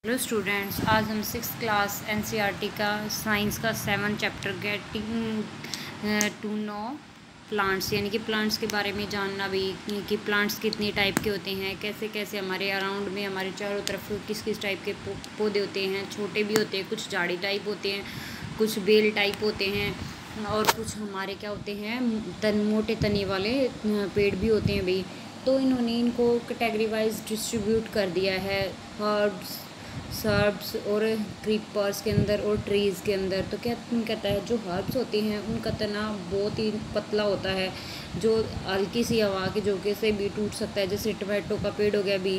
Hello students, आज हम 6th class NCERT का साइंस का 7 chapter getting to know plants यानी कि प्लांट्स के बारे में जानना भी कि प्लांट्स कितने टाइप के होते हैं, कैसे कैसे हमारे अराउंड में हमारे चारों तरफ किस किस टाइप के पौधे होते हैं। छोटे भी होते हैं, कुछ झाड़ी टाइप होते हैं, कुछ बेल टाइप होते हैं और कुछ हमारे क्या होते हैं मोटे तने वाले पेड़ भी होते हैं भाई। तो इन्होंने इनको कैटेगरी वाइज डिस्ट्रीब्यूट कर दिया है हर्ब्स, सर्ब्स और क्रीपर्स के अंदर और ट्रीज़ के अंदर। तो क्या कहता है, जो हर्ब्स होते हैं उनका तना बहुत ही पतला होता है, जो हल्की सी हवा के झोंके से भी टूट सकता है, जैसे टमाटो का पेड़ हो गया भी,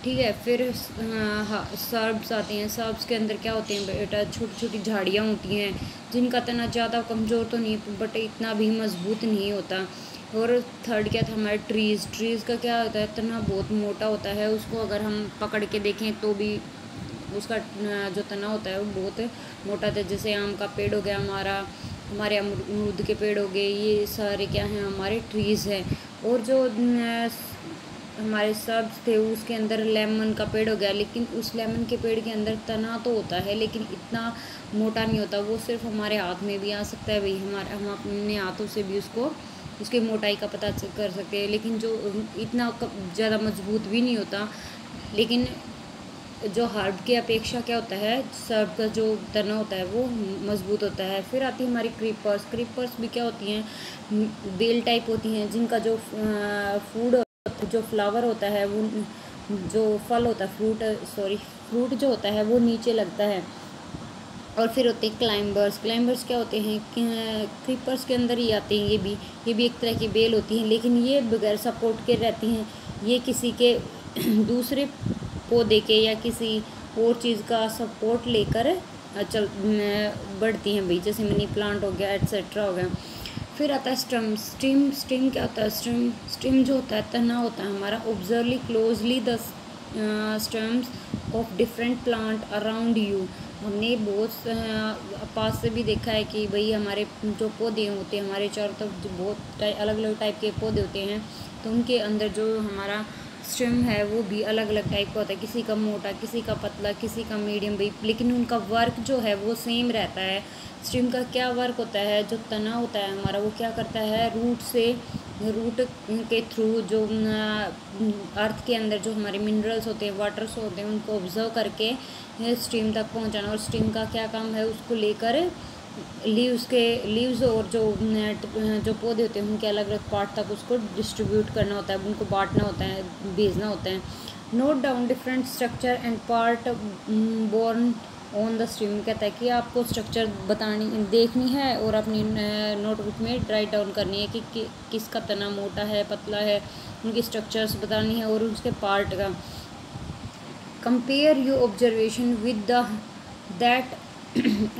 ठीक है। फिर सर्ब्स आते हैं। सर्ब्स के अंदर क्या होते हैं बेटा, छोटी छोटी झाड़ियाँ होती हैं जिनका तना ज़्यादा कमज़ोर तो नहीं बट इतना भी मजबूत नहीं होता। और थर्ड क्या था हमारे ट्रीज़ का क्या होता है, तना बहुत मोटा होता है, उसको अगर हम पकड़ के देखें तो भी उसका जो तना होता है वो बहुत मोटा था। जैसे आम का पेड़ हो गया हमारे अमरूद के पेड़ हो गए, ये सारे क्या हैं हमारे ट्रीज़ हैं। और जो हमारे सब्ज थे उसके अंदर लेमन का पेड़ हो गया, लेकिन उस लेमन के पेड़ के अंदर तना तो होता है लेकिन इतना मोटा नहीं होता, वो सिर्फ हमारे हाथ में भी आ सकता है भाई। हम अपने हाथों से भी उसकी मोटाई का पता कर सकते हैं, लेकिन जो इतना ज़्यादा मजबूत भी नहीं होता। लेकिन जो हर्ब की अपेक्षा क्या होता है, सर्ब का जो तना होता है वो मजबूत होता है। फिर आती है हमारी क्रीपर्स भी क्या होती हैं, बेल टाइप होती हैं, जिनका जो जो फ्लावर होता है वो जो फल होता है फ्रूट जो होता है वो नीचे लगता है। और फिर होते हैं क्लाइंबर्स क्या होते हैं, क्रीपर्स के अंदर ही आते हैं। ये भी एक तरह की बेल होती हैं, लेकिन ये बगैर सपोर्ट के रहती हैं। ये किसी के दूसरे पौधे के या किसी और चीज़ का सपोर्ट लेकर बढ़ती हैं भाई, जैसे मनी प्लांट हो गया एट्सेट्रा हो गया। फिर आता है स्टेम क्या होता है, स्टेम जो होता है तना होता है हमारा। Observe closely the stems of different plant around you. हमने बहुत पास से भी देखा है कि भाई हमारे जो पौधे होते हैं हमारे चारों तरफ जो बहुत अलग अलग टाइप के पौधे होते हैं, तो उनके अंदर जो हमारा स्टेम है वो भी अलग अलग टाइप का होता है, किसी का मोटा, किसी का पतला, किसी का मीडियम भाई, लेकिन उनका वर्क जो है वो सेम रहता है। स्टेम का क्या वर्क होता है, जो तना होता है हमारा वो क्या करता है, रूट के थ्रू जो अर्थ के अंदर जो हमारे मिनरल्स होते हैं, वाटर्स होते हैं, उनको ऑब्जर्व करके स्टेम तक पहुंचाना। और स्टेम का क्या काम है, उसको लेकर लीव्स और जो पौधे होते हैं उनके अलग अलग पार्ट तक उसको डिस्ट्रीब्यूट करना होता है, उनको बांटना होता है, भेजना होता है। Note down different structure and part borne on the stream. कहता है कि आपको स्ट्रक्चर देखनी है और अपनी नोटबुक में राइट डाउन करनी है कि किसका तना मोटा है, पतला है, उनकी स्ट्रक्चर्स बतानी है और उसके पार्ट का। Compare your observation with that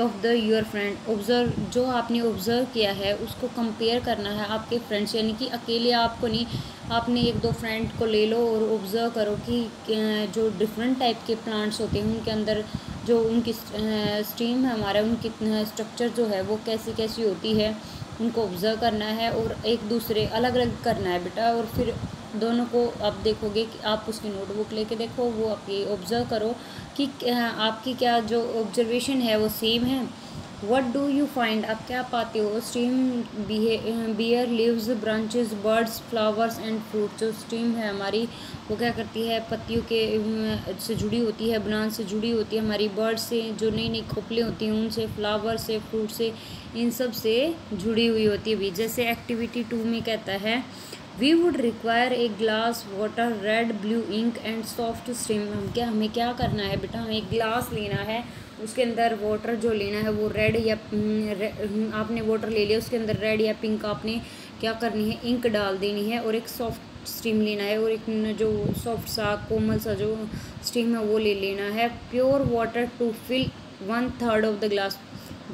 of the your friend. Observe, जो आपने ऑब्जर्व किया है उसको कंपेयर करना है आपके फ्रेंड्स, यानी कि अकेले आपको नहीं, आपने एक दो फ्रेंड को ले लो और ऑब्जर्व करो कि जो डिफरेंट टाइप के प्लांट्स होते हैं उनके अंदर जो उनकी स्ट्रीम है हमारा, उनकी स्ट्रक्चर जो है वो कैसी कैसी होती है, उनको ऑब्जर्व करना है और एक दूसरे अलग अलग करना है बेटा। और फिर दोनों को आप देखोगे कि आप उसकी नोटबुक लेके देखो, वो आप ये ऑब्जर्व करो कि आपकी क्या जो ऑब्जर्वेशन है वो सेम है। व्हाट डू यू फाइंड, आप क्या पाते हो। Stream bear leaves branches birds flowers and fruit. जो स्ट्रीम है हमारी वो क्या करती है, पत्तियों के से जुड़ी होती है, ब्रांच से जुड़ी होती है, हमारी बर्ड से जो नई नई खोपलें होती हैं उनसे, फ्लावर से, फ्रूट से, इन सब से जुड़ी हुई होती है भी। जैसे एक्टिविटी 2 में कहता है we would require a glass water red blue ink and soft stream. हमें क्या करना है बेटा, हमें एक ग्लास लेना है, उसके अंदर वाटर जो लेना है वो रेड या आपने वाटर ले लिया, उसके अंदर रेड या पिंक आपने क्या करनी है, इंक डाल देनी है और एक सॉफ्ट स्ट्रीम लेना है और एक जो सॉफ्ट सा कोमल सा जो स्ट्रीम है वो ले लेना है। Pure water to fill 1/3 of the glass.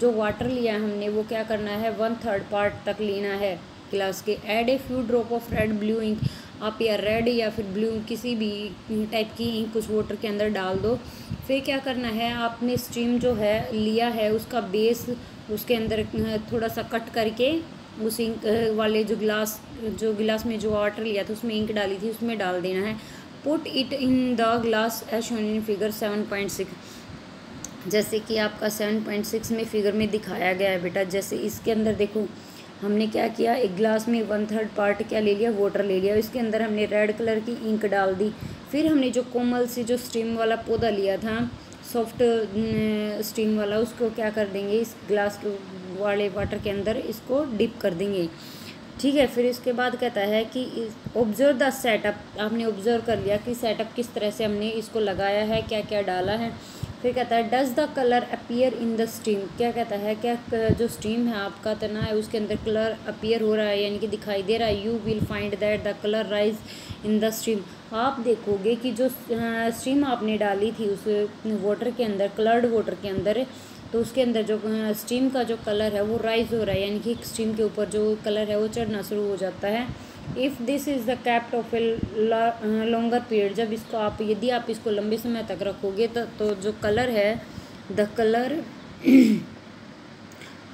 जो वाटर लिया हमने वो क्या करना है, 1/3 पार्ट तक लेना है ग्लास के। Add a few drop of red blue ink. आप या रेड या फिर ब्लू किसी भी टाइप की इंक कुछ वाटर के अंदर डाल दो। फिर क्या करना है, आपने स्ट्रीम जो है लिया है उसका बेस उसके अंदर थोड़ा सा कट करके उस इंक वाले जो गिलास में जो वाटर लिया था उसमें इंक डाली थी उसमें डाल देना है। Put it in the glass as shown in figure 7.6। जैसे कि आपका 7.6 में फिगर में दिखाया गया है बेटा। जैसे इसके अंदर देखो हमने क्या किया, एक ग्लास में 1/3 पार्ट क्या ले लिया, वाटर ले लिया। इसके अंदर हमने रेड कलर की इंक डाल दी। फिर हमने जो कोमल सी जो स्टीम वाला पौधा लिया था, सॉफ्ट स्टीम वाला, उसको क्या कर देंगे, इस ग्लास के वाले वाटर के अंदर इसको डिप कर देंगे। ठीक है। फिर इसके बाद कहता है कि ऑब्जर्व द सेटअप। आपने ऑब्जर्व कर लिया कि सेटअप किस तरह से हमने इसको लगाया है, क्या क्या डाला है। फिर कहता है does the colour appear in the steam. क्या कहता है, क्या जो स्टीम है आपका तना है उसके अंदर कलर अपीयर हो रहा है, यानी कि दिखाई दे रहा है। You will find that the colour rise in the steam. आप देखोगे कि जो स्टीम आपने डाली थी उस वाटर के अंदर, कलर्ड वाटर के अंदर, तो उसके अंदर जो स्टीम का जो कलर है वो राइज हो रहा है, यानी कि स्टीम के ऊपर जो कलर है वो चढ़ना शुरू हो जाता है। If this is the kept of a longer period. जब इसको आप, यदि आप इसको लंबे समय तक रखोगे तो जो कलर है, the colour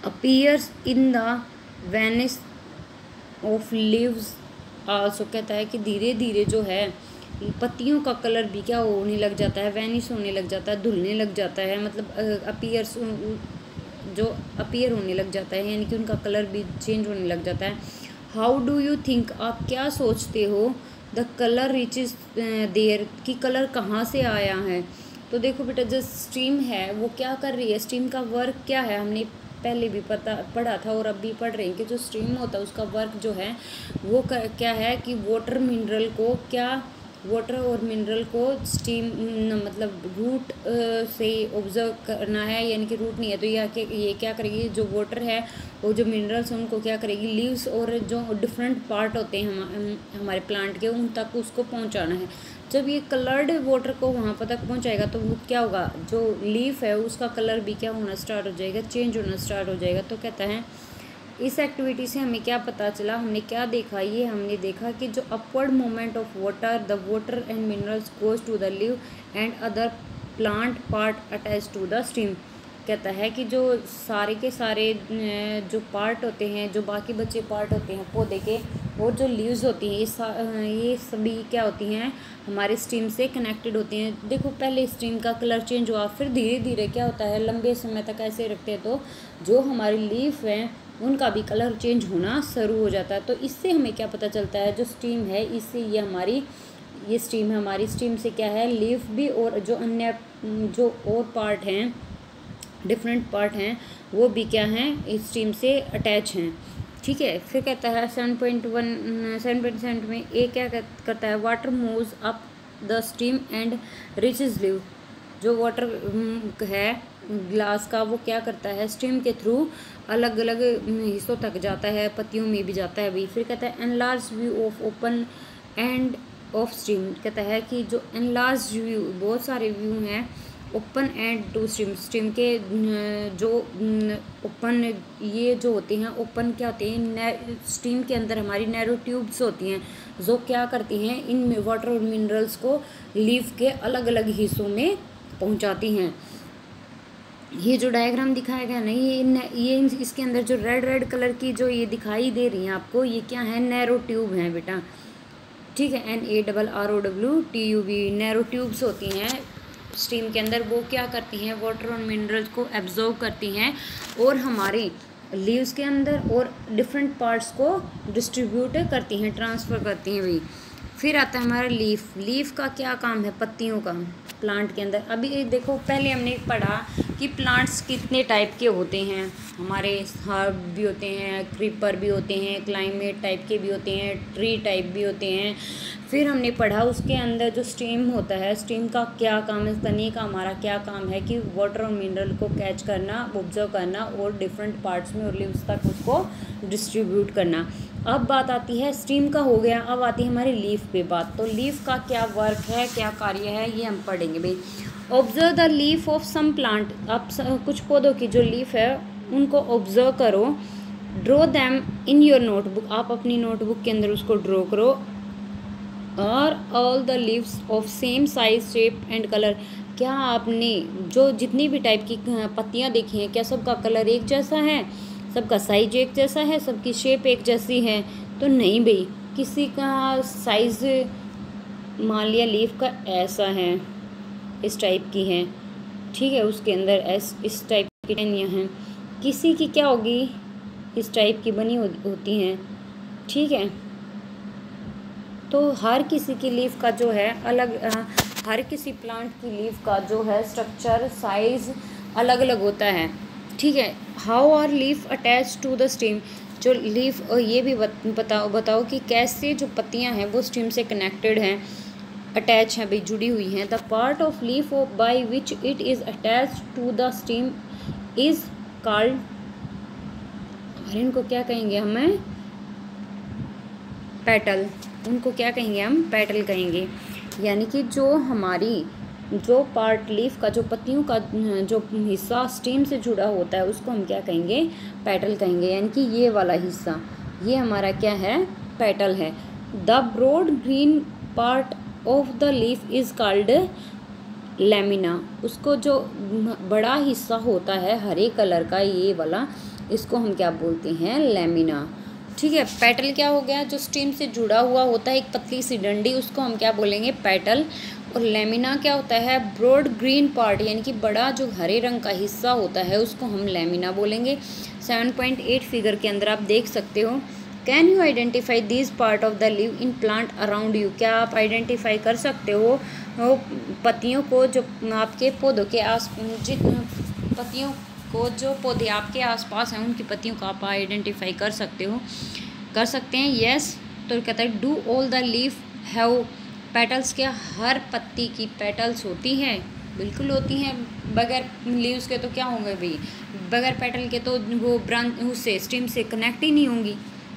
appears in the Venice of leaves also. कहता है कि धीरे धीरे जो है पत्तियों का कलर भी क्या होने लग जाता है, वैनिश होने लग जाता है, धुलने लग जाता है, मतलब अपीयर्स जो अपीयर होने लग जाता है, यानी कि उनका कलर भी चेंज होने लग जाता है। हाउ डू यू थिंक, आप क्या सोचते हो, द कलर रीचेज देयर, कि कलर कहाँ से आया है। तो देखो बेटा, जो स्टीम है वो क्या कर रही है, स्टीम का वर्क क्या है, हमने पहले भी पढ़ा था और अब भी पढ़ रहे हैं कि जो स्टीम होता है उसका वर्क जो है वो क्या है कि वाटर मिनरल को, क्या वाटर और मिनरल को स्टीम मतलब रूट से ऑब्जर्व करना है, यानी कि रूट नहीं है तो ये क्या करेगी, जो वाटर है वो जो मिनरल्स हैं उनको क्या करेगी, लीव्स और जो डिफरेंट पार्ट होते हैं हमारे प्लांट के, उन तक उसको पहुंचाना है। जब ये कलर्ड वाटर को वहाँ पर तक पहुँचाएगा तो वो क्या होगा, जो लीफ है उसका कलर भी क्या होना स्टार्ट हो जाएगा, चेंज होना स्टार्ट हो जाएगा। तो कहता है इस एक्टिविटी से हमें क्या पता चला, हमने क्या देखा, ये हमने देखा कि जो upward movement of water, the water and minerals goes to the leave and other plant part attach to the stem. कहता है कि जो सारे के सारे जो पार्ट होते हैं, जो बाकी बचे पार्ट होते हैं पौधे के, और जो लीव्स होती हैं, ये सभी क्या होती हैं, हमारे स्टीम से कनेक्टेड होती हैं। देखो पहले स्टीम का कलर चेंज हुआ, फिर धीरे धीरे क्या होता है, लंबे समय तक ऐसे रखते हैं तो जो हमारी लीफ हैं उनका भी कलर चेंज होना शुरू हो जाता है। तो इससे हमें क्या पता चलता है, जो स्टीम है इससे ये स्टीम है, हमारी स्टीम से क्या है, लीफ भी और जो अन्य जो और पार्ट हैं, डिफरेंट पार्ट हैं, वो भी क्या हैं, इस स्टीम से अटैच हैं। ठीक है। फिर कहता है 7.7 में ए क्या करता है, water moves up the steam and reaches leave. जो वाटर है ग्लास का वो क्या करता है, स्टीम के थ्रू अलग अलग हिस्सों तक जाता है, पत्तियों में भी जाता है भी। फिर कहता है enlarge view of open end of steam. कहता है कि जो एनलार्ज व्यू, बहुत सारे व्यू हैं ओपन एंड टू स्टीम के, जो ओपन ये जो होते हैं, ओपन क्या होते हैं, स्टीम के अंदर हमारी नैरो ट्यूब्स होती हैं जो क्या करती हैं, इन वाटर और मिनरल्स को लीफ के अलग अलग हिस्सों में पहुंचाती हैं। ये जो डायग्राम दिखाया गया ना, ये इसके अंदर जो रेड कलर की जो ये दिखाई दे रही हैं आपको, ये क्या है, नैरो ट्यूब हैं बेटा। ठीक है, NARROWTUB नैरो ट्यूब्स होती हैं स्टीम के अंदर। वो क्या करती हैं, वाटर और मिनरल्स को एब्जॉर्व करती हैं और हमारे लीव्स के अंदर और डिफरेंट पार्ट्स को डिस्ट्रीब्यूट करती हैं, ट्रांसफ़र करती हैं भाई। फिर आता है हमारा लीफ का क्या काम है, पत्तियों का प्लांट के अंदर। अभी देखो पहले हमने पढ़ा कि प्लांट्स कितने टाइप के होते हैं, हमारे हर्ब भी होते हैं, क्रीपर भी होते हैं, क्लाइमेट टाइप के भी होते हैं, ट्री टाइप भी होते हैं। फिर हमने पढ़ा उसके अंदर जो स्टीम होता है, स्टीम का क्या काम है, तने का हमारा क्या काम है कि वाटर और मिनरल को कैच करना, ऑब्जर्व करना और डिफरेंट पार्ट्स में और लीव्स तक उसको डिस्ट्रीब्यूट करना। अब बात आती है स्टीम का हो गया, अब आती है हमारी लीफ पे बात। तो लीफ का क्या वर्क है, क्या कार्य है, ये हम पढ़ेंगे भाई। Observe the leaf of some plant. आप कुछ पौधों की जो लीफ है उनको ऑब्जर्व करो। Draw them in your notebook. आप अपनी नोटबुक के अंदर उसको ड्रॉ करो। और all the leaves of same size, shape and colour. क्या आपने जो जितनी भी टाइप की पत्तियाँ देखी हैं, क्या सबका कलर एक जैसा है, सबका साइज एक जैसा है, सबकी शेप एक जैसी है? तो नहीं भाई, किसी का साइज़ मान लिया लीफ का ऐसा है, इस टाइप की है, ठीक है, उसके अंदर इस टाइप की टहनियाँ हैं, किसी की क्या होगी, इस टाइप की बनी होती हैं, ठीक है। तो हर किसी की लीफ का जो है अलग, हर किसी प्लांट की लीफ का जो है स्ट्रक्चर, साइज अलग अलग होता है, ठीक है। How are leaf attach to the stem, जो लीफ, और ये भी बताओ कि कैसे जो पत्तियां हैं वो स्टेम से कनेक्टेड हैं, अटैच हैं भाई, जुड़ी हुई हैं। The part of leaf by which it is attach to the stem is called, इनको क्या कहेंगे हमें, पेटल, उनको क्या कहेंगे हम, पेटल कहेंगे। यानी कि जो हमारी जो पार्ट लीफ का, जो पत्तियों का जो हिस्सा स्टेम से जुड़ा होता है उसको हम क्या कहेंगे, पेटल कहेंगे। यानी कि ये वाला हिस्सा, ये हमारा क्या है, पेटल है। The broad green part of the leaf is called lamina, उसको जो बड़ा हिस्सा होता है हरे कलर का, ये वाला, इसको हम क्या बोलते हैं, लैमिना, ठीक है। पेटल क्या हो गया, जो स्टेम से जुड़ा हुआ होता है एक पतली सी डंडी, उसको हम क्या बोलेंगे, पेटल। और लेमिना क्या होता है, ब्रॉड ग्रीन पार्ट, यानी कि बड़ा जो हरे रंग का हिस्सा होता है उसको हम लेमिना बोलेंगे। 7.8 फिगर के अंदर आप देख सकते हो, can you identify this part of the leave in plant around you, क्या आप आइडेंटिफाई कर सकते हो वो पत्तियों को जो आपके पौधों के आस, पत्तियों को जो पौधे आपके आसपास हैं उनकी पत्तियों को आप आइडेंटिफाई कर सकते हो, कर सकते हैं। यस, तो कहता है do all the leaf have petals, क्या हर पत्ती की पेटल्स होती हैं, बिल्कुल होती हैं। बगैर लीव्स के तो क्या होंगे भाई, बगैर पेटल के तो वो ब्रांच उससे स्टेम से कनेक्ट ही नहीं होंगी।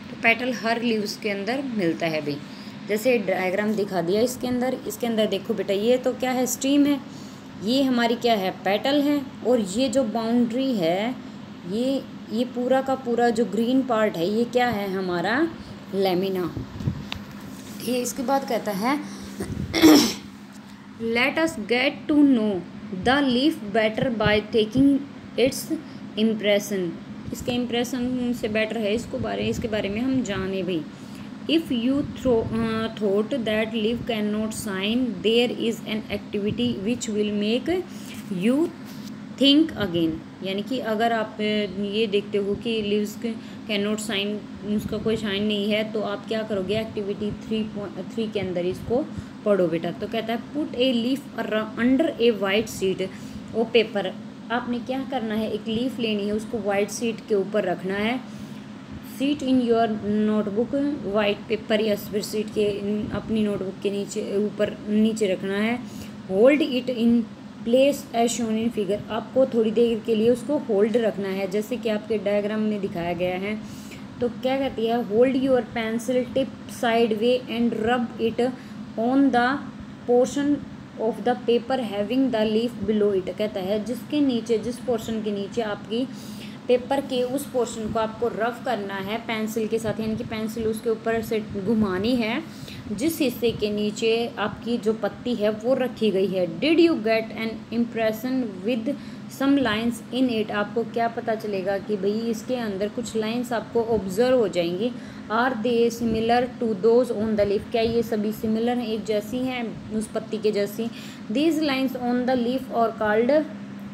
तो पेटल हर लीव्स के अंदर मिलता है भाई, जैसे डायग्राम दिखा दिया इसके अंदर देखो बेटा, ये तो क्या है, स्टेम है, ये हमारी क्या है, पेटल है, और ये जो बाउंड्री है, ये पूरा का पूरा जो ग्रीन पार्ट है ये क्या है, हमारा लेमिना। ये इसके बाद कहता है let us get to know the leaf better by taking its impression, इसके इम्प्रेशन से बेटर है इसके बारे में हम जाने भाई। If you thought that leave can not sign, there is an activity which will make you think again, यानी कि अगर आप ये देखते हो कि लीव्स कैन नॉट साइन, उसका कोई साइन नहीं है, तो आप क्या करोगे, एक्टिविटी 3.3 के अंदर इसको पढ़ो बेटा। तो कहता है put a leaf under A white sheet और पेपर, आपने क्या करना है, एक लीफ लेनी है, उसको वाइट शीट के ऊपर रखना है, seat in your notebook, white paper या फिर शीट के अपनी नोटबुक के नीचे रखना है। Hold it in place as shown in figure, आपको थोड़ी देर के लिए उसको होल्ड रखना है, जैसे कि आपके डायग्राम में दिखाया गया है। तो क्या कहती है, hold your pencil tip side way and rub it on the portion of the paper having the leaf below it, कहता है जिस पोर्शन के नीचे आपकी पेपर के उस पोर्शन को आपको रफ करना है पेंसिल के साथ, यानी कि पेंसिल उसके ऊपर से घुमानी है जिस हिस्से के नीचे आपकी जो पत्ती है वो रखी गई है। Did you get an impression with some lines in it, आपको क्या पता चलेगा कि भाई इसके अंदर कुछ लाइन्स आपको ऑब्जर्व हो जाएंगी। Are they similar to those on the leaf, क्या ये सभी सिमिलर हैं, एक जैसी हैं उस पत्ती के जैसी। These lines on the leaf और कॉल्ड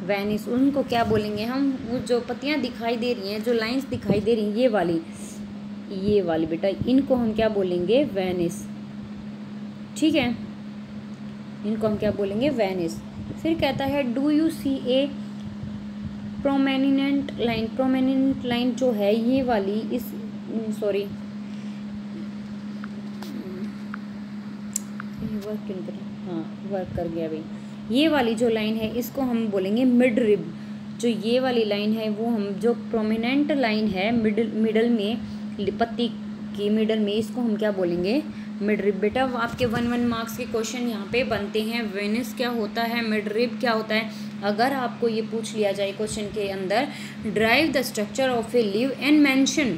वेनिस, उनको क्या बोलेंगे हम, वो जो पत्तियां दिखाई दे रही हैं, जो लाइंस दिखाई दे रही हैं, ये वाली बेटा, इनको हम क्या बोलेंगे, वेनिस, ठीक है, इनको हम क्या बोलेंगे, वेनिस। फिर कहता है do you see a prominent line, prominent line जो है ये वाली, इस सॉरी वर्क क्यों कर, हाँ वर्क कर गया भाई, ये वाली जो लाइन है इसको हम बोलेंगे मिड रिब, जो ये वाली लाइन है वो हम, जो प्रोमिनेंट लाइन है मिडल में, पत्ती की मिडल में, इसको हम क्या बोलेंगे, मिड रिब। बेटा आपके 1 मार्क्स के क्वेश्चन यहाँ पे बनते हैं, वेनिस क्या होता है, मिड रिब क्या होता है। अगर आपको ये पूछ लिया जाए क्वेश्चन के अंदर, drive the structure of A leave and mention,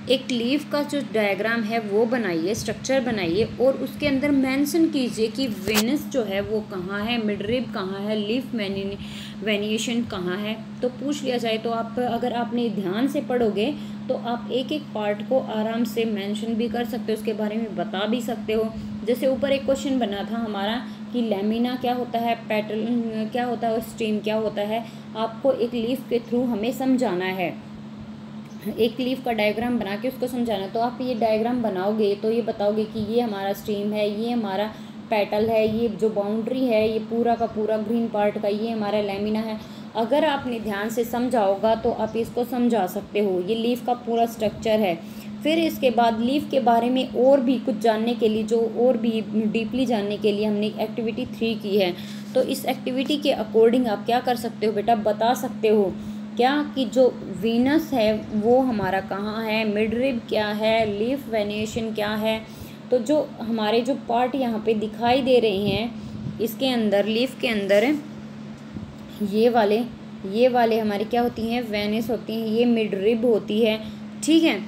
एक लीफ का जो डायग्राम है वो बनाइए, स्ट्रक्चर बनाइए और उसके अंदर मेंशन कीजिए कि वेनिस जो है वो कहाँ है, मिडरिब कहाँ है, लीफ वेनिएशन कहाँ है। तो पूछ लिया जाए तो आप, अगर आपने ध्यान से पढ़ोगे तो आप एक एक पार्ट को आराम से मेंशन भी कर सकते हो, उसके बारे में बता भी सकते हो। जैसे ऊपर एक क्वेश्चन बना था हमारा कि लैमिना क्या होता है, पेटल क्या होता है और स्टेम क्या होता है, आपको एक लीफ के थ्रू हमें समझाना है, एक लीफ का डायग्राम बना के उसको समझाना। तो आप ये डायग्राम बनाओगे तो ये बताओगे कि ये हमारा स्टेम है, ये हमारा पेटल है, ये जो बाउंड्री है ये पूरा का पूरा ग्रीन पार्ट का ये हमारा लैमिना है। अगर आपने ध्यान से समझा होगा तो आप इसको समझा सकते हो। ये लीफ का पूरा स्ट्रक्चर है। फिर इसके बाद लीफ के बारे में और भी कुछ जानने के लिए, जो और भी डीपली जानने के लिए हमने एक्टिविटी 3 की है। तो इस एक्टिविटी के अकॉर्डिंग आप क्या कर सकते हो बेटा, बता सकते हो क्या कि जो वीनस है वो हमारा कहाँ है, मिडरिब क्या है, लीफ वेनिएशन क्या है। तो जो हमारे जो पार्ट यहाँ पे दिखाई दे रहे हैं इसके अंदर, लीफ के अंदर ये वाले हमारे क्या होती हैं, वेनिस होती हैं, ये मिडरिब होती है। ठीक है,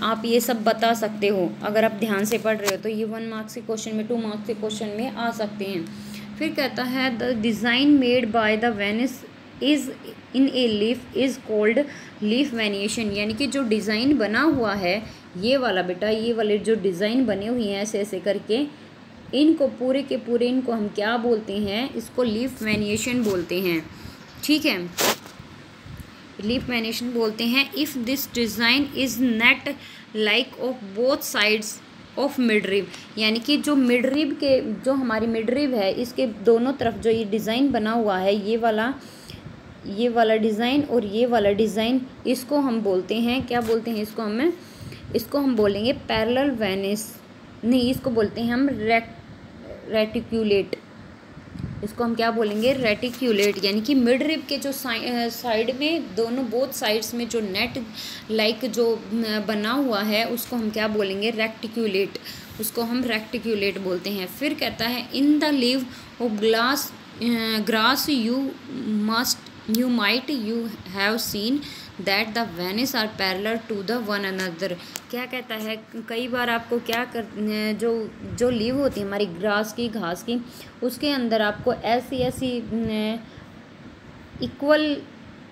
आप ये सब बता सकते हो अगर आप ध्यान से पढ़ रहे हो। तो ये 1 मार्क्स के क्वेश्चन में, 2 मार्क्स के क्वेश्चन में आ सकते हैं। फिर कहता है the design made by the veins is in a leaf is called leaf venation. यानी कि जो डिज़ाइन बना हुआ है ये वाला बेटा, ये वाले जो डिज़ाइन बने हुए हैं ऐसे ऐसे करके, इनको पूरे के पूरे इनको हम क्या बोलते हैं, इसको लीफ वेनिएशन बोलते हैं। ठीक है, लीफ वेनिएशन बोलते हैं। If this design is net like of both sides of midrib, यानी कि जो मिडरिब के, जो हमारी मिडरिब है इसके दोनों तरफ जो ये डिज़ाइन बना हुआ है, ये वाला डिज़ाइन और ये वाला डिज़ाइन, इसको हम बोलते हैं, क्या बोलते हैं इसको हम बोलेंगे पैरेलल वेनिस, नहीं इसको बोलते हैं हम रेटिक्यूलेट। इसको हम क्या बोलेंगे, रेटिक्यूलेट। यानी कि मिडरिब के जो साइड में दोनों बोथ साइड्स में जो नेट लाइक जो बना हुआ है उसको हम क्या बोलेंगे, रेक्टिक्यूलेट। उसको हम रेक्टिक्यूलेट बोलते हैं। फिर कहता है in the leave of grass you might have seen that the veins are parallel to the one another। क्या कहता है, कई बार आपको क्या कर जो लीव होती है हमारी ग्रास की, घास की, उसके अंदर आपको ऐसी इक्वल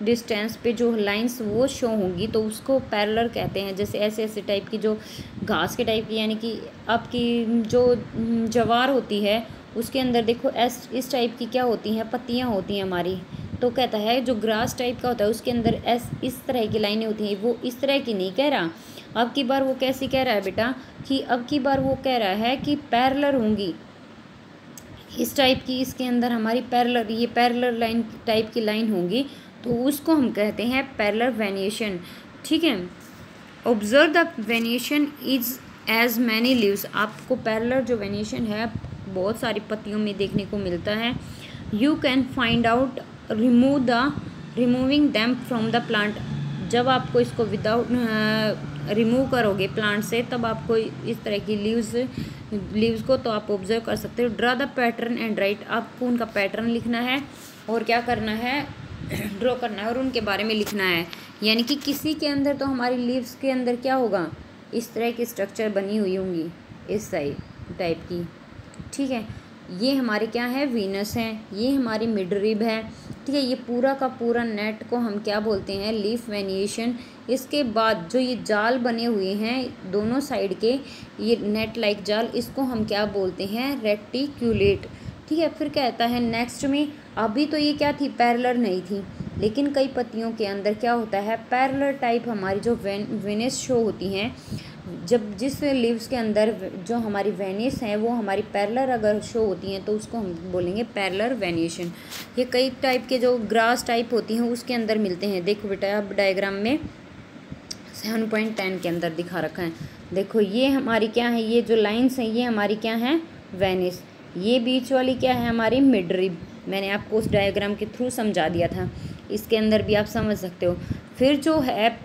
डिस्टेंस पे जो लाइंस वो शो होंगी तो उसको पैरेलल कहते हैं। जैसे ऐसे टाइप की जो घास के टाइप की, यानी कि आपकी जो जवार होती है उसके अंदर देखो इस टाइप की क्या होती हैं, पत्तियाँ होती हैं हमारी। तो कहता है जो ग्रास टाइप का होता है उसके अंदर इस तरह की लाइनें होती हैं। वो इस तरह की नहीं कह रहा, अब की बार वो कैसी कह रहा है बेटा, कि अब की बार वो कह रहा है कि पैरेलल होंगी इस टाइप की, इसके अंदर हमारी पैरेलल, ये पैरेलल लाइन टाइप की लाइन होंगी तो उसको हम कहते हैं पैरेलल वेनिएशन। ठीक है, observe the venation is as many leaves. आपको पैरेलल जो वेनिएशन है बहुत सारी पत्तियों में देखने को मिलता है। You can find out removing them from the plant. जब आपको इसको विदाउट रिमूव करोगे प्लांट से तब आपको इस तरह की लीव्स को तो आप ऑब्जर्व कर सकते हो। Draw the pattern and right. आपको उनका पैटर्न लिखना है और क्या करना है, ड्रॉ करना है और उनके बारे में लिखना है। यानी कि किसी के अंदर तो हमारी लीव्स के अंदर क्या होगा, इस तरह की स्ट्रक्चर बनी हुई होंगी इस टाइप की। ठीक है, ये हमारे क्या है, वीनस हैं, ये हमारी मिडरिब है। ठीक है, ये पूरा का पूरा नेट को हम क्या बोलते हैं, लीफ वेनिएशन। इसके बाद जो ये जाल बने हुए हैं दोनों साइड के, ये नेट लाइक जाल, इसको हम क्या बोलते हैं, रेटिक्यूलेट। ठीक है, फिर कहता है नेक्स्ट में, अभी तो ये क्या थी, पैरेलल नहीं थी, लेकिन कई पत्तियों के अंदर क्या होता है, पैरेलल टाइप हमारी जो वेनिस शो होती हैं। जब जिस लीव्स के अंदर जो हमारी वेनिस हैं वो हमारी पैरेलल अगर शो होती हैं तो उसको हम बोलेंगे पैरेलल वेनिएशन। ये कई टाइप के जो ग्रास टाइप होती हैं उसके अंदर मिलते हैं। देखो बेटा, अब डायग्राम में 7.10 के अंदर दिखा रखा है। देखो ये हमारी क्या है, ये जो लाइंस हैं ये हमारी क्या है, वेनिस। ये बीच वाली क्या है, हमारी मिडरिब। मैंने आपको उस डायग्राम के थ्रू समझा दिया था, इसके अंदर भी आप समझ सकते हो। फिर जो है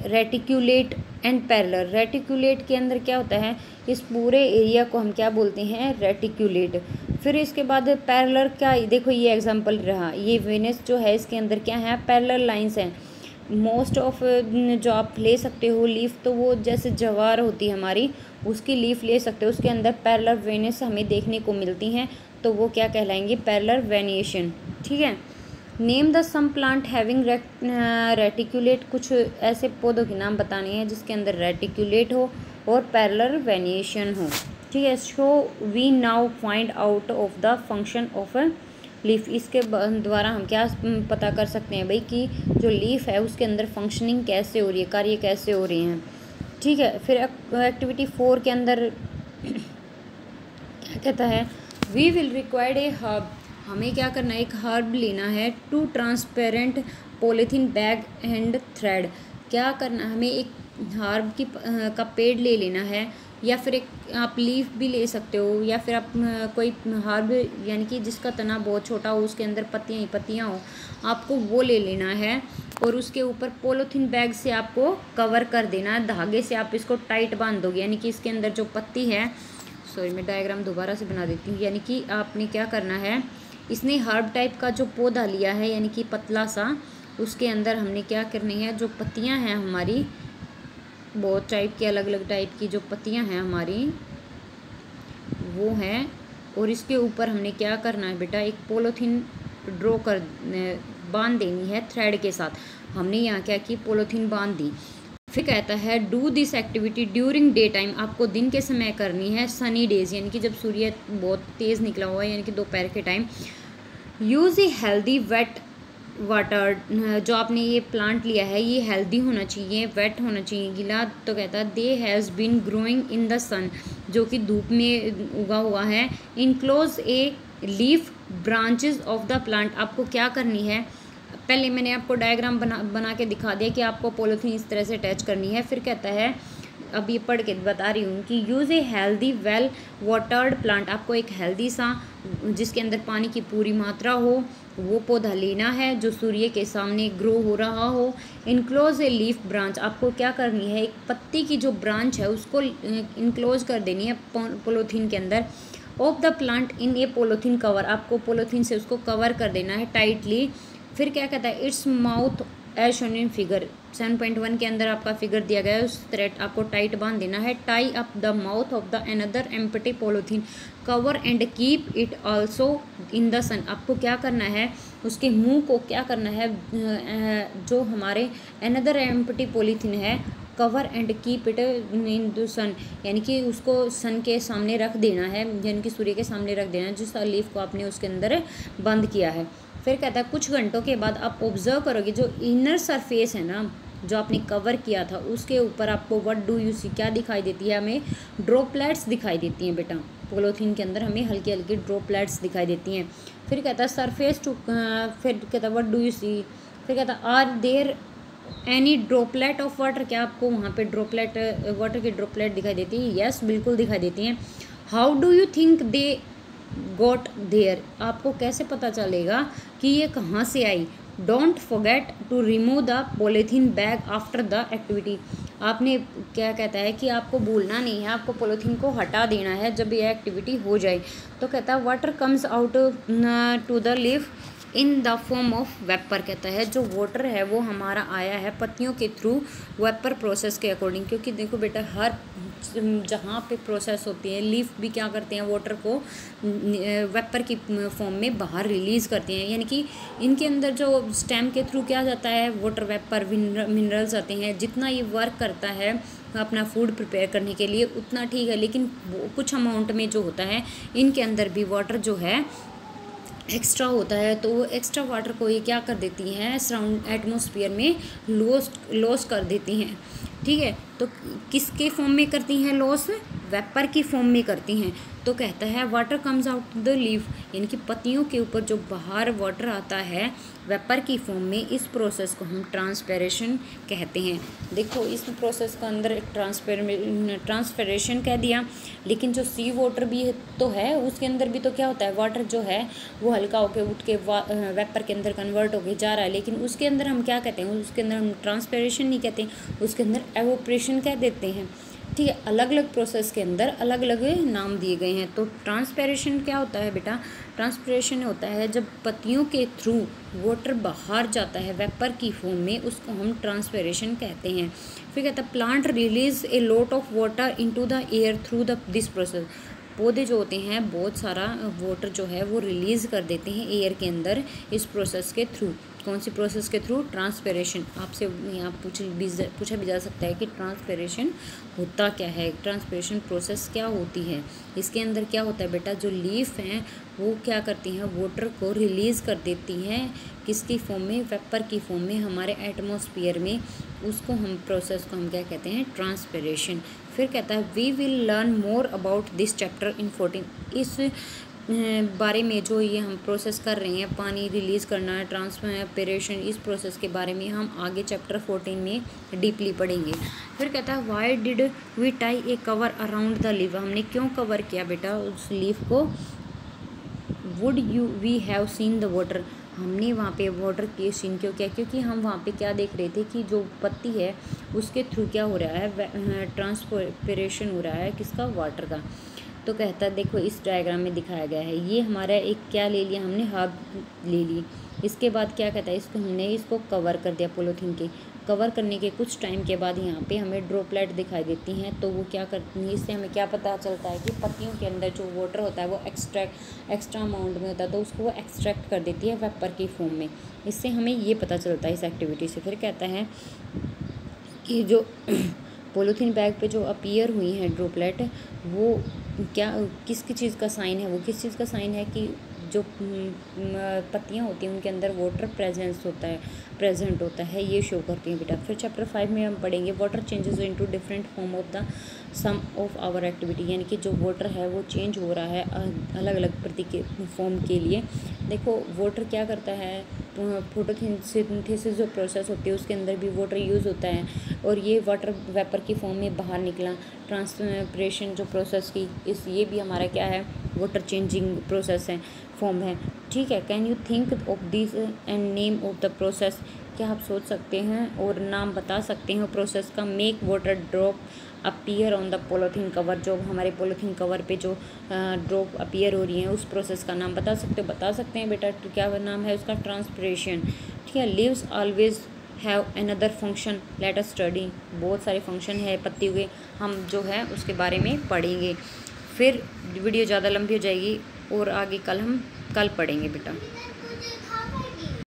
रेटिक्यूलेट एंड पैरेलल। रेटिक्यूलेट के अंदर क्या होता है, इस पूरे एरिया को हम क्या बोलते हैं, रेटिक्यूलेट। फिर इसके बाद पैरेलल क्या, देखो ये एग्जांपल रहा, ये वेनिस जो है इसके अंदर क्या है, पैरेलल लाइंस हैं। मोस्ट ऑफ जो आप ले सकते हो लीफ, तो वो जैसे जवार होती है हमारी, उसकी लीफ ले सकते हो, उसके अंदर पैरेलल वेनिस हमें देखने को मिलती हैं, तो वो क्या कहलाएंगे, पैरेलल वेनिएशन। ठीक है, name the some plant having reticulate. कुछ ऐसे पौधों के नाम बताने हैं जिसके अंदर रेटिक्यूलेट हो और पैरेलल वेनिएशन हो। ठीक है। So we now find out of the function of leaf. इसके द्वारा हम क्या पता कर सकते हैं भाई कि जो लीफ है उसके अंदर फंक्शनिंग कैसे हो रही है, कार्य कैसे हो रहे हैं। ठीक है। फिर एक्टिविटी 4 के अंदर क्या कहता है, we will required a herb. हमें क्या करना है, एक हर्ब लेना है, two transparent polythene bag and thread. क्या करना, हमें एक हर्ब का पेड़ ले लेना है, या फिर एक आप लीफ भी ले सकते हो, या फिर आप कोई हर्ब यानी कि जिसका तना बहुत छोटा हो, उसके अंदर पत्तियाँ ही पत्तियाँ हो, आपको वो ले लेना है। और उसके ऊपर पॉलीथीन बैग से आपको कवर कर देना है, धागे से आप इसको टाइट बांध दोगे। यानी कि इसके अंदर जो पत्ती है, सॉरी मैं डायग्राम दोबारा से बना देती हूँ। यानी कि आपने क्या करना है, इसने हर्ब टाइप का जो पौधा लिया है यानी कि पतला सा, उसके अंदर हमने क्या करनी है, जो पत्तियाँ हैं हमारी, बहुत टाइप की अलग अलग टाइप की जो पत्तियाँ हैं हमारी वो हैं, और इसके ऊपर हमने क्या करना है बेटा, एक पॉलीथीन ड्रॉ कर बांध देनी है थ्रेड के साथ। हमने यहाँ क्या की, पॉलीथीन बांध दी। फिर कहता है do this activity during day time. आपको दिन के समय करनी है, सनी डेज यानी कि जब सूर्य बहुत तेज़ निकला हुआ है, यानी कि दोपहर के time. Use a healthy weight water. जो आपने ये प्लांट लिया है ये हेल्दी होना चाहिए, वेट होना चाहिए, गीला। तो कहता है they has been growing in the sun, जो कि धूप में उगा हुआ है। Enclose a leaf branches of the plant. आपको क्या करनी है, पहले मैंने आपको डायग्राम बना के दिखा दिया कि आपको पॉलीथीन इस तरह से अटैच करनी है। फिर कहता है, अब ये पढ़ के बता रही हूँ कि use a healthy well watered plant. आपको एक हेल्दी सा जिसके अंदर पानी की पूरी मात्रा हो वो पौधा लेना है, जो सूर्य के सामने ग्रो हो रहा हो। Enclose a leaf branch. आपको क्या करनी है, एक पत्ती की जो ब्रांच है उसको इनक्लोज कर देनी है पॉलीथीन के अंदर। Of the plant in A polythene cover. आपको पॉलीथीन से उसको कवर कर देना है टाइटली। फिर क्या कहता है, its mouth as shown in figure 7.1 के अंदर आपका फिगर दिया गया है, उस थ्रेड आपको टाइट बांध देना है। Tie up the mouth of the another empty polythene cover and keep it also in the sun. आपको क्या करना है, उसके मुंह को क्या करना है, जो हमारे अनदर एम्प्टी पॉलीथीन है, cover and keep it in the sun, यानी कि उसको सन के सामने रख देना है, यानी कि सूर्य के सामने रख देना है, जिस लीफ को आपने उसके अंदर बंद किया है। फिर कहता है कुछ घंटों के बाद आप ऑब्जर्व करोगे जो इनर सरफेस है ना, जो आपने कवर किया था, उसके ऊपर आपको व्हाट डू यू सी क्या दिखाई देती है, हमें ड्रॉपलेट्स दिखाई देती हैं बेटा। पॉलीथीन के अंदर हमें हल्की हल्की ड्रॉपलेट्स दिखाई देती हैं। फिर कहता है सरफेस टू, फिर कहता है व्हाट डू यू सी, फिर कहता है are there any droplet of water. क्या आपको वहाँ पे ड्रॉपलेट, वाटर की ड्रॉपलेट दिखाई देती है? यस, बिल्कुल दिखाई देती हैं। How do you think they got there. आपको कैसे पता चलेगा कि ये कहाँ से आई? Don't forget to remove the polythene bag after the activity. आपने क्या कहता है कि आपको भूलना नहीं है, आपको पॉलीथीन को हटा देना है जब ये एक्टिविटी हो जाए। तो कहता है water comes out to the leaf in the form of vapour. कहता है जो वाटर है वो हमारा आया है पत्तियों के थ्रू वेपर प्रोसेस के अकॉर्डिंग। क्योंकि देखो बेटा, हर जहाँ पे प्रोसेस होती है, लीफ भी क्या करते हैं, वाटर को वेपर की फॉर्म में बाहर रिलीज़ करते हैं। यानी कि इनके अंदर जो स्टेम के थ्रू क्या जाता है, वाटर वेपर मिनरल्स आते हैं। जितना ये वर्क करता है अपना फूड प्रिपेयर करने के लिए उतना ठीक है, लेकिन कुछ अमाउंट में जो होता है इनके अंदर भी वाटर जो है एक्स्ट्रा होता है। तो वो एक्स्ट्रा वाटर को ये क्या कर देती हैं, सराउंड एटमॉस्फेयर में लॉस कर देती हैं। ठीक है, तो किसके फॉर्म में करती हैं लॉस? वेपर की फॉर्म में करती हैं। तो कहता है water comes out the leaf, यानी कि पत्तियों के ऊपर जो बाहर वाटर आता है वेपर की फॉर्म में, इस प्रोसेस को हम ट्रांसपेरेशन कहते हैं। देखो इस प्रोसेस के अंदर ट्रांसपेरेशन कह दिया, लेकिन जो सी वाटर भी तो है उसके अंदर भी तो क्या होता है, वाटर जो है वो हल्का होकर उठ के वेपर के अंदर कन्वर्ट होके जा रहा है। लेकिन उसके अंदर हम क्या कहते हैं, उसके अंदर हम ट्रांसपेरेशन नहीं कहते, उसके अंदर एवोपरेशन कह देते हैं। ठीक है, अलग अलग प्रोसेस के अंदर अलग अलग नाम दिए गए हैं। तो ट्रांसपेरेशन क्या होता है बेटा? ट्रांसपेरेशन होता है जब पत्तियों के थ्रू वाटर बाहर जाता है वेपर की फॉर्म में, उसको हम ट्रांसपेरेशन कहते हैं। फिर कहता है plant release a lot of water into the air through this process. पौधे जो होते हैं बहुत सारा वाटर जो है वो रिलीज़ कर देते हैं एयर के अंदर इस प्रोसेस के थ्रू। कौन सी प्रोसेस के थ्रू? ट्रांसपिरेशन। आपसे यहाँ पूछा भी जा सकता है कि ट्रांसपिरेशन होता क्या है, ट्रांसपिरेशन प्रोसेस क्या होती है। इसके अंदर क्या होता है बेटा, जो लीफ हैं वो क्या करती हैं, वाटर को रिलीज़ कर देती हैं किसकी फॉर्म में? वेपर की फॉर्म में हमारे एटमॉस्फेयर में। उसको हम प्रोसेस को हम क्या कहते हैं? ट्रांसपिरेशन। फिर कहता है we will learn more about this chapter in 14। इस बारे में जो ये हम प्रोसेस कर रहे हैं, पानी रिलीज़ करना है, ट्रांसपिरेशन, इस प्रोसेस के बारे में हम आगे चैप्टर 14 में डीपली पढ़ेंगे। फिर कहता है why did we tie a cover around the leaf. हमने क्यों कवर किया बेटा उस लीफ को? Would you we have seen the water. हमने वहाँ पे वाटर की सीन क्यों किया? क्योंकि हम वहाँ पे क्या देख रहे थे कि जो पत्ती है उसके थ्रू क्या हो रहा है, ट्रांसपिरेशन हो रहा है किसका? वाटर का। तो कहता है देखो इस डायग्राम में दिखाया गया है, ये हमारा एक क्या ले लिया हमने, हब ले ली। इसके बाद क्या कहता है, इसको कवर कर दिया पॉलीथीन के। कवर करने के कुछ टाइम के बाद यहाँ पे हमें ड्रॉपलेट दिखाई देती हैं। तो वो क्या करती हैं, इससे हमें क्या पता चलता है कि पत्तियों के अंदर जो वाटर होता है वो एक्स्ट्रा अमाउंट में होता है, तो उसको वो एक्सट्रैक्ट कर देती है वेपर की फॉर्म में। इससे हमें ये पता चलता है इस एक्टिविटी से। फिर कहता है कि जो पॉलीथीन बैग पे जो अपीयर हुई हैं ड्रॉपलेट, वो क्या किसकी चीज़ का साइन है? वो किस चीज़ का साइन है कि जो पत्तियाँ होती हैं उनके अंदर वाटर प्रेजेंट होता है, ये शो करती हैं बेटा। फिर चैप्टर 5 में हम पढ़ेंगे water changes into different form of the some of our activity. यानी कि जो वाटर है वो चेंज हो रहा है अलग अलग फॉर्म के लिए। देखो वाटर क्या करता है, फोटोसिंथेसिस जो प्रोसेस होती है उसके अंदर भी वाटर यूज़ होता है, और ये वाटर वेपर की फॉर्म में बाहर निकला। ट्रांसपिरेशन जो प्रोसेस की ये भी हमारा क्या है, वाटर चेंजिंग प्रोसेस है, फॉर्म है। ठीक है, can you think of this and name of the process. क्या आप सोच सकते हैं और नाम बता सकते हैं प्रोसेस का? Make water drop appear on the polythene cover. जो हमारे पॉलीथीन कवर पे जो ड्रॉप अपीयर हो रही हैं उस प्रोसेस का नाम बता सकते हैं बेटा। क्या नाम है उसका? ट्रांसपिरेशन। ठीक है, leaves always have another function, let us study. बहुत सारे फंक्शन है पत्तियों के, हम जो है उसके बारे में पढ़ेंगे। फिर वीडियो ज़्यादा लंबी हो जाएगी और आगे कल पढ़ेंगे बेटा।